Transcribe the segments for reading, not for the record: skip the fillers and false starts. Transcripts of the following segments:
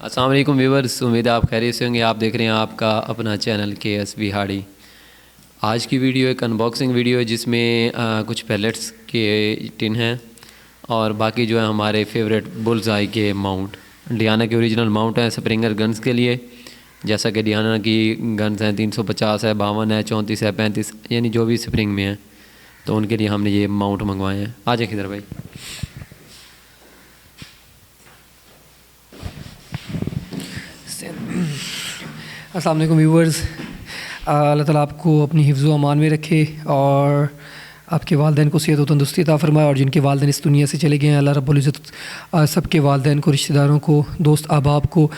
अस्सलाम वालेकुम व्यूअर्स, उम्मीद है आप खैरियत से होंगे। आप देख रहे हैं आपका अपना चैनल KSB हाड़ी। आज की वीडियो एक अनबॉक्सिंग वीडियो है जिसमें कुछ पैलेट्स के टिन हैं और बाकी जो है हमारे फेवरेट बुल्स आई के माउंट, डियाना के ओरिजिनल माउंट हैं स्प्रिंगर गन्स के लिए। जैसा कि डियाना की गन्स हैं 350 है, 52 है, 34 है, 35, यानी जो भी स्प्रिंग में हैं, तो उनके लिए हमने ये माउंट मंगवाए हैं। आ जाए किधर भाई। अस्सलाम वालेकुम व्यूवर्स, अल्लाह ताला आपको अपनी हिफ्ज़ अमान में रखे और आपके वालिदैन को सेहत व तंदुरुस्ती अता फ़रमाए। और जिनके वालिदैन इस दुनिया से चले गए हैं, अल्लाह रब्बुल इज़्ज़त सबके वालिदैन को, रिश्तेदारों को, दोस्त अहबाब को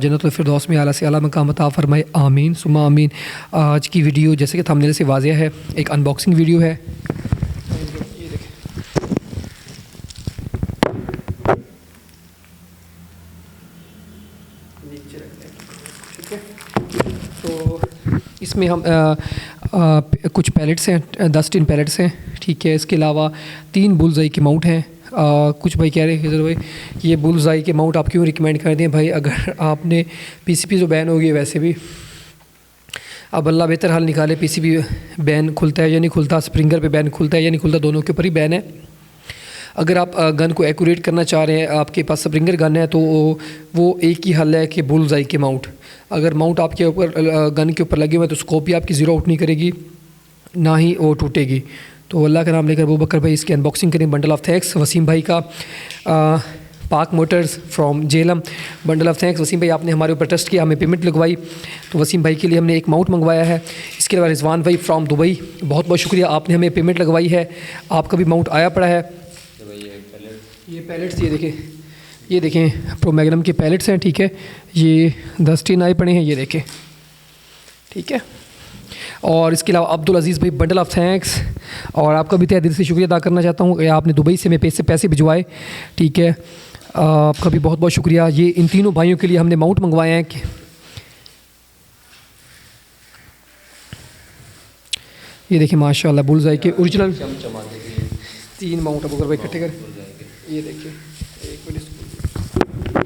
जन्नतुल फ़िरदौस में आला से आला मकाम अता फ़रमाए, आमीन सुम्मा आमीन। आज की वीडियो जैसे कि थंबनेल से वाज़ेह है, एक अनबॉक्सिंग वीडियो है। तो इसमें हम कुछ पैलेट्स हैं, 10 टिन पैलेट्स हैं, ठीक है। इसके अलावा 3 बुल्सआई के माउंट हैं। कुछ भाई कह रहे हैं हिजर भाई ये बुल्सआई के माउंट आप क्यों रिकमेंड कर दें भाई, अगर आपने PCP तो बैन होगी वैसे भी, अब अल्लाह बेहतर हल निकाले। PCP बैन खुलता है या नहीं खुलता, स्प्रिंगर पे बैन खुलता है या नहीं खुलता, दोनों के ऊपर ही बैन है। अगर आप गन को एक्यूरेट करना चाह रहे हैं, आपके पास स्प्रिंगर गन है, तो वो एक ही हल है कि बुल्सआई के माउंट। अगर माउंट आपके ऊपर गन के ऊपर लगे हुए हैं तो स्कोप भी आपकी ज़ीरो आउट नहीं करेगी, ना ही वो टूटेगी। तो अल्लाह का नाम लेकर अबू बकर भाई इसकी अनबॉक्सिंग करें। बंडल ऑफ थैंक्स वसीम भाई का, Pak Motors from Jhelum. Bundle of thanks Wasim भाई, आपने हमारे ऊपर ट्रस्ट किया, हमें पेमेंट लगवाई, तो वसीम भाई के लिए हमने एक माउंट मंगवाया है। इसके अलावा रिजवान भाई फ्रॉम दुबई, बहुत बहुत शुक्रिया, आपने हमें पेमेंट लगवाई है, आपका भी माउंट आया पड़ा है। ये पैलेट्स ये देखें प्रो मैग्नम के पैलेट्स हैं, ठीक है। ये 10 टिन आए पड़े हैं, ये देखें, ठीक है। और इसके अलावा अब्दुल अज़ीज़ भाई बंडल ऑफ थैंक्स, और आपका भी तहे दिल से शुक्रिया अदा करना चाहता हूँ कि आपने दुबई से मेरे पैसे भिजवाए, ठीक है। आपका भी बहुत बहुत शुक्रिया। ये इन तीनों भाइयों के लिए हमने माउंट मंगवाए हैं कि ये देखिए माशाल्लाह बुल्सआई के ओरिजिनल 3 माउंट अबू बकर भाई इकट्ठे कर। ये देखिए एक मिनट,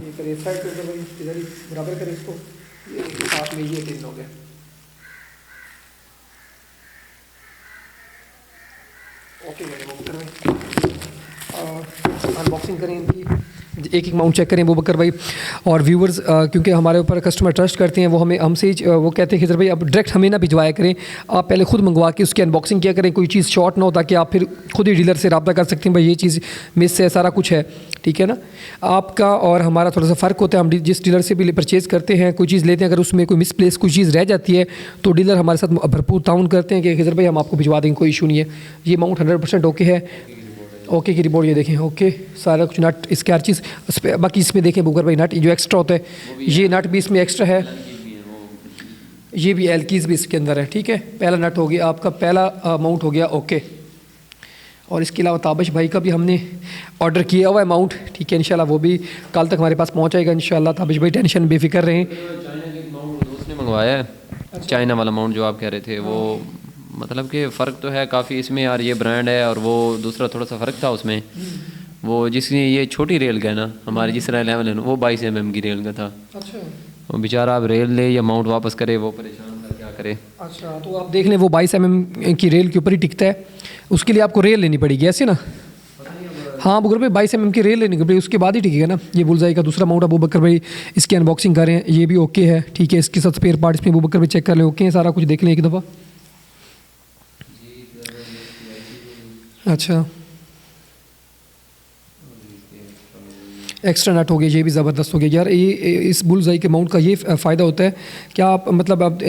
ये करिए साइड पे भाई, इधर ही बराबर करें इसको। ये देखिए साथ में ये 3 हो गए। ओके मेरे अबू बकर भाई, अनबॉक्सिंग करें इनकी, एक एक माउंट चेक करें अबू बकर भाई। और व्यूवर्स क्योंकि हमारे ऊपर कस्टमर ट्रस्ट करते हैं, वो हमें हमसे वो कहते हैं कि सर भाई अब डायरेक्ट हमें ना भिजवाया करें, आप पहले खुद मंगवा के उसकी अनबॉक्सिंग किया करें, कोई चीज़ शॉर्ट ना हो, ताकि आप फिर खुद ही डीलर से रब्ता कर सकते हैं भाई ये चीज़ मिस है, सारा कुछ है, ठीक है ना। आपका और हमारा थोड़ा सा फ़र्क होता है, हम जिस डीलर से भी परचेज़ करते हैं, कोई चीज़ लेते हैं, अगर उसमें कोई मिसप्लेस कोई चीज़ रह जाती है तो डीलर हमारे साथ भरपूर ताउन करते हैं कि खिजर भाई हम आपको भिजवा देंगे, कोई इशू नहीं है। ये माउंट 100% ओके है, ओके की रिपोर्ट ये देखें, ओके सारा कुछ नट इसके हर चीज़। बाकी इसमें देखें बुकर भाई नट जो एक्स्ट्रा होता है, ये नट भी इसमें एक्स्ट्रा है, ये भी एलकीज़ भी इसके अंदर है, ठीक है। पहला नट हो गया आपका, पहला माउंट हो गया ओके। और इसके अलावा ताबिश भाई का भी हमने ऑर्डर किया हुआ है माउंट, ठीक है। इंशाल्लाह वो भी कल तक हमारे पास पहुँच जाएगा इंशाल्लाह। ताबिश भाई टेंशन बेफिक्र रहें। उसने मंगवाया है चाइना वाला माउंट जो आप कह रहे थे, वो मतलब कि फ़र्क तो है काफ़ी इसमें यार, ये ब्रांड है और वो दूसरा थोड़ा सा फ़र्क था उसमें। वो जिसने ये छोटी रेल का है ना, हमारे जिस तरह 11 है वो 22 mm की रेल का था। अच्छा, वो बेचारा अब रेल ले या माउंट वापस करे, वो परेशान था क्या करे। अच्छा तो आप देख लें वो 22 mm की रेल के ऊपर ही टिकता है, उसके लिए आपको रेल लेनी पड़ेगी ऐसे ना। हाँ अबू बकर भाई 22 mm की रेल लेनी पड़ेगी, उसके बाद ही टिकेगा ना। ये बुल्सआई का दूसरा माउंट अबू बकर भाई इसकी अनबॉक्सिंग करें, ये भी ओके है, ठीक है। इसके साथ स्पेयर पार्ट्स में अबू बकर भाई चेक कर लें, ओके है, सारा कुछ देख लें एक दफ़ा। अच्छा एक्स्ट्रा नट हो गया, ये भी ज़बरदस्त हो गया यार। ये इस बुल्सआई के माउंट का ये फ़ायदा होता है कि आप मतलब आप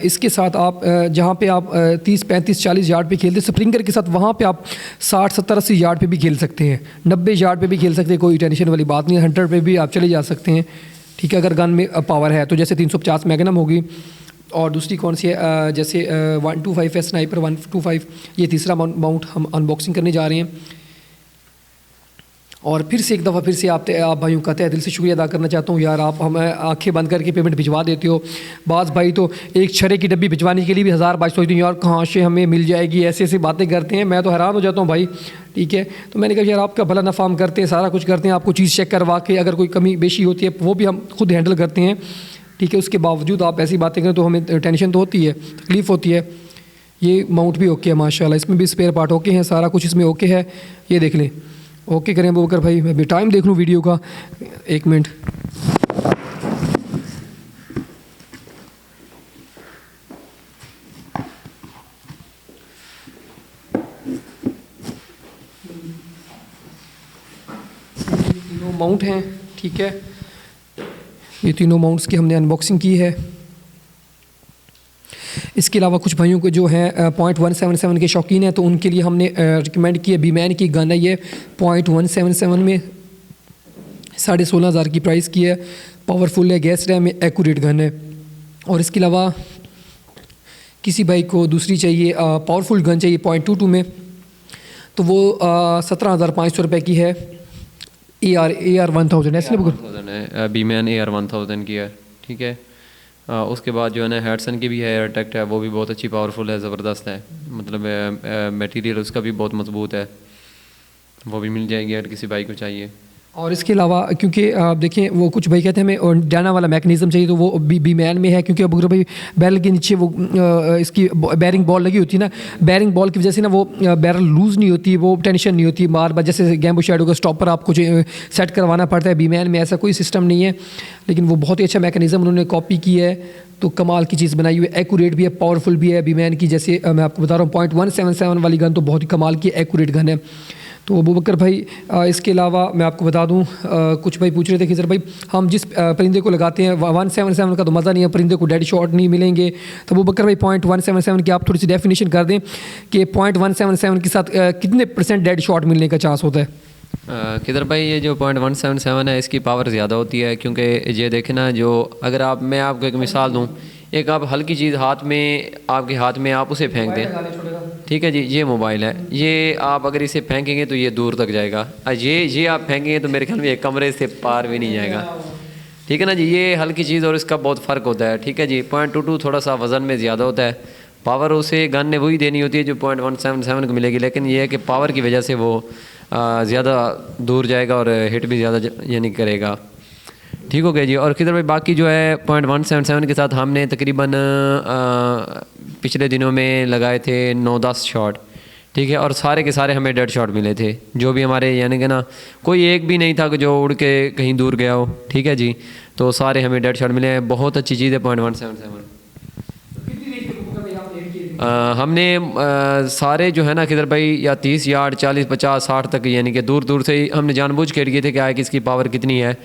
इसके साथ आप जहाँ पे आप 30 35 40 यार्ड पे खेलते स्प्रिंगर के साथ, वहाँ पे आप 60 70 80 यार्ड पे भी खेल सकते हैं, 90 यार्ड पे भी खेल सकते हैं, कोई टेंशन वाली बात नहीं है। 100 पे भी आप चले जा सकते हैं, ठीक है, अगर गन में पावर है तो। जैसे 350 मैग्नम होगी, और दूसरी कौन सी है, जैसे 125 है स्नाइपर 125, ये तीसरा माउंट हम अनबॉक्सिंग करने जा रहे हैं। और फिर से एक दफ़ा फिर से आप भाइयों का तहे दिल से शुक्रिया अदा करना चाहता हूँ यार, आप हमें आंखें बंद करके पेमेंट भिजवा देते हो। बाज़ भाई तो एक छरे की डब्बी भिजवाने के लिए भी 1000 बात सोचते हैं यार कहाँ से हमें मिल जाएगी, ऐसे ऐसी बातें करते हैं, मैं तो हैरान हो जाता हूँ भाई, ठीक है। तो मैंने कहा यार आपका भला नफ़ा हम करते हैं, सारा कुछ करते हैं, आपको चीज़ चेक करवा के अगर कोई कमी बेशी होती है वो भी हम खुद हैंडल करते हैं, ठीक है। उसके बावजूद आप ऐसी बातें करें तो हमें टेंशन तो होती है, तकलीफ़ होती है। ये माउंट भी ओके है माशाल्लाह, इसमें भी स्पेयर पार्ट ओके हैं, सारा कुछ इसमें ओके है। ये देख लें, ओके करें अबू बकर भाई। मैं भी टाइम देख लूँ वीडियो का, 1 मिनट। तीनों माउंट हैं, ठीक है। ये तीनों माउंट्स की हमने अनबॉक्सिंग की है। इसके अलावा कुछ भाइयों को जो है .177 के शौकीन हैं तो उनके लिए हमने रिकमेंड किया बीमैन की गन है। ये .177 में 16,500 की प्राइस की है, पावरफुल है, गैस रैम में एक्यूरेट गन है। और इसके अलावा किसी भाई को दूसरी चाहिए, पावरफुल गन चाहिए .22 में, तो वो 17,500 रुपये की है। AR 1000 ऐसे है, बीमैन AR 1000 की है, ठीक है। उसके बाद जो है ना हेडसन की भी है, एयर टेक्ट है, वो भी बहुत अच्छी पावरफुल है, ज़बरदस्त है, मतलब मटेरियल उसका भी बहुत मजबूत है, वो भी मिल जाएगी अगर किसी भाई को चाहिए। और इसके अलावा क्योंकि आप देखें वो कुछ भाई कहते हैं हमें डाना वाला मैकेनिज़्म चाहिए, तो वो बीमैन में है, क्योंकि अब अगर भाई बैरल के नीचे वो इसकी बैरिंग बॉल लगी होती है ना, बैरिंग बॉल की वजह से ना वो बैरल लूज़ नहीं होती, वो टेंशन नहीं होती बार बार, जैसे गैम्बो शैडो का स्टॉपर आपको सेट करवाना पड़ता है। बीमैन में ऐसा कोई सिस्टम नहीं है, लेकिन वो बहुत ही अच्छा मैकेनिज़्म उन्होंने कॉपी की है, तो कमाल की चीज़ बनाई हुई है, एक्यूरेट भी है, पावरफुल भी है। बीमैन की जैसे मैं आपको बता रहा हूँ .177 वाली गन तो बहुत ही कमाल की एक्यूरेट गन है। तो अबू बकर भाई इसके अलावा मैं आपको बता दूं, कुछ भाई पूछ रहे थे कि सर भाई हम जिस परिंदे को लगाते हैं 177 का तो मज़ा नहीं है, परिंदे को डेड शॉट नहीं मिलेंगे। तो अबू बकर भाई .177 की आप थोड़ी सी डेफिनेशन कर दें कि .177 के साथ कितने % डेड शॉट मिलने का चांस होता है। किधर भाई ये जो .177 है इसकी पावर ज़्यादा होती है, क्योंकि ये देखें ना, जो अगर आप, मैं आपको एक मिसाल दूँ, एक आप हल्की चीज़ आपके हाथ में आप उसे फेंक दें, ठीक है जी, ये मोबाइल है, ये आप अगर इसे फेंकेंगे तो ये दूर तक जाएगा, ये आप फेंकेंगे तो मेरे ख्याल में एक कमरे से पार भी नहीं जाएगा, ठीक है ना जी। ये हल्की चीज़ और इसका बहुत फ़र्क होता है, ठीक है जी। .22 थोड़ा सा वज़न में ज़्यादा होता है, पावर उसे गन ने वही देनी होती है जो .177 को मिलेगी, लेकिन ये है कि पावर की वजह से वो ज़्यादा दूर जाएगा और हिट भी ज़्यादा यानी करेगा, ठीक हो गया जी। और किधर भाई बाकी जो है .177 के साथ हमने तकरीबन पिछले दिनों में लगाए थे 9-10 शॉट, ठीक है, और सारे के सारे हमें डेड शॉट मिले थे, जो भी हमारे यानी कि ना कोई एक भी नहीं था कि जो उड़ के कहीं दूर गया हो, ठीक है जी। तो सारे हमें डेड शॉट मिले हैं, बहुत अच्छी चीज़ है .177। हमने सारे जो है ना किधर भाई या 30 यार्ड 40 50 60 तक यानी कि दूर दूर से ही हमने जानबूझ के किए थे कि आए कि इसकी पावर कितनी है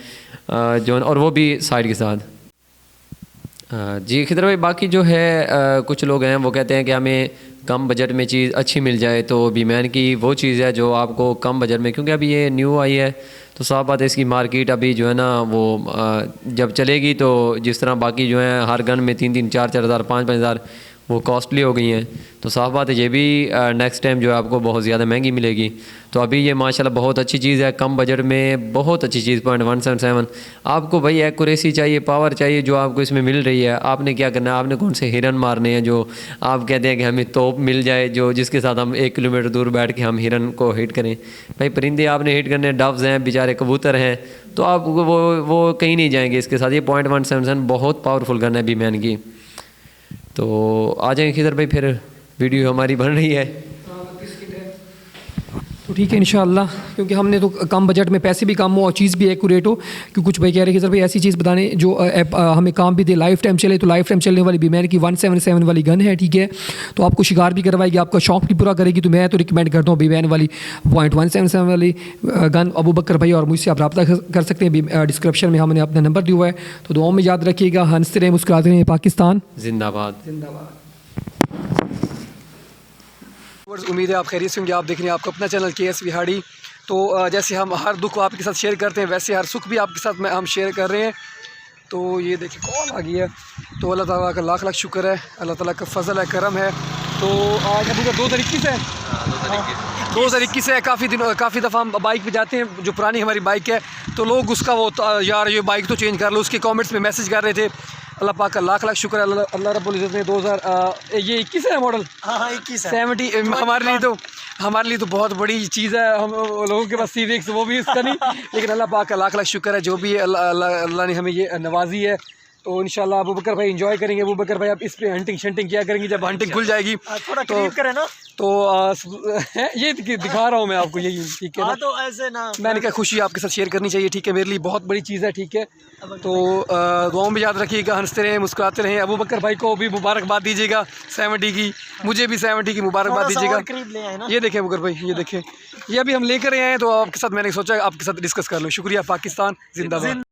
जो, और वो भी साइड के साथ। जी खिदर भाई बाकी जो है कुछ लोग हैं वो कहते हैं कि हमें कम बजट में चीज़ अच्छी मिल जाए, तो बीमैन की वो चीज़ है जो आपको कम बजट में, क्योंकि अभी ये न्यू आई है तो साफ बात है इसकी मार्केट अभी जो है ना वो जब चलेगी तो जिस तरह बाकी जो है हर गन में 3-3 4-4 हज़ार 5-5 हज़ार वो कॉस्टली हो गई हैं, तो साफ बात है ये भी नेक्स्ट टाइम जो है आपको बहुत ज़्यादा महंगी मिलेगी। तो अभी ये माशाल्लाह बहुत अच्छी चीज़ है, कम बजट में बहुत अच्छी चीज़ .177। आपको भाई एक्यूरेसी चाहिए, पावर चाहिए, जो आपको इसमें मिल रही है। आपने क्या करना है, आपने कौन से हिरन मारने हैं जो आप कहते हैं कि हमें तोप मिल जाए जो जिसके साथ हम 1 किलोमीटर दूर बैठ के हम हिरन को हिट करें। भाई परिंदे आपने हिट करने, डव्स हैं बेचारे, कबूतर हैं, तो आप वो कहीं नहीं जाएंगे इसके साथ। ये .177 बहुत पावरफुल गन है बीमैन की। तो आ जाएंगे खिदर भाई, फिर वीडियो हमारी बन रही है तो ठीक है इंशाअल्लाह, क्योंकि हमने तो कम बजट में पैसे भी कम हो और चीज़ भी एक्यूरेट हो। क्योंकि कुछ भाई कह रहे हैं कि सर भाई ऐसी चीज़ बताने जो हमें काम भी दे, लाइफ टाइम चले, तो लाइफ टाइम चलने वाली बीमैन की 177 वाली गन है, ठीक है। तो आपको शिकार भी करवाएगी, आपका शौक भी पूरा करेगी। तो मैं तो रिकमेंड करता हूँ बीमैन वाली .177 वाली गन। अबू बकर भाई और मुझसे आप रब्ता कर सकते हैं, डिस्क्रिप्शन में हमने अपना नंबर दिया हुआ है। तो दुआओं में याद रखिएगा, हंसते रहे, मुस्कुराते रहे, पाकिस्तान जिंदाबाद जिंदाबाद। उम्मीद है आप खैरियत से होंगे। आप देख रहे हैं आपका अपना चैनल KS विहाड़ी। तो जैसे हम हर दुख को आपके साथ शेयर करते हैं, वैसे हर सुख भी आपके साथ हम शेयर कर रहे हैं। तो ये देखिए कॉल आ गई है, तो अल्लाह ताला का लाख लाख शुक्र है, अल्लाह ताला का फजल है, करम है। तो आज अभी 2021 है, 2021 है। काफ़ी दफ़ा हम बाइक पे जाते हैं, जो पुरानी हमारी बाइक है, तो लोग उसका वो यार ये बाइक तो चेंज कर लो, उसके कमेंट्स में मैसेज कर रहे थे। अल्लाह पाक का लाख लाख शुक्र है, अल्लाह रब्बुल इज़्ज़त ने 2021 है मॉडल, हाँ 21 है 70 हमारे लिए तो हमारे लिए तो बहुत बड़ी चीज़ है। हम लोगों के पास C-Wix वो भी इसका नहीं, लेकिन अल्लाह पाक का लाख लाख शुक्र है जो भी अल्लाह ने हमें ये नवाजी है। तो इंशाल्लाह अबू बकर भाई एंजॉय करेंगे। अबू बकर भाई आप इस पे हंटिंग शंटिंग किया करेंगे जब हंटिंग खुल जाएगी। थोड़ा करीब करें ना तो ये दिखा रहा हूँ मैं आपको, यही ठीक है ना। तो ऐसे ना मैंने कहा खुशी आपके साथ शेयर करनी चाहिए, ठीक है, मेरे लिए बहुत बड़ी चीज़ है, ठीक है। तो दुआओं में याद रखिएगा, हंसते रहें, मुस्कुराते रहें। अबू बकर भाई को भी मुबारकबाद दीजिएगा 70 की, मुझे भी 70 की मुबारकबाद दीजिएगा। करीब ले आए ना। ये देखें अबू बकर भाई, ये देखें, ये अभी हम लेकर आए हैं, तो आपके साथ मैंने सोचा आपके साथ डिस्कस कर लूँ। शुक्रिया, पाकिस्तान जिंदाबाद।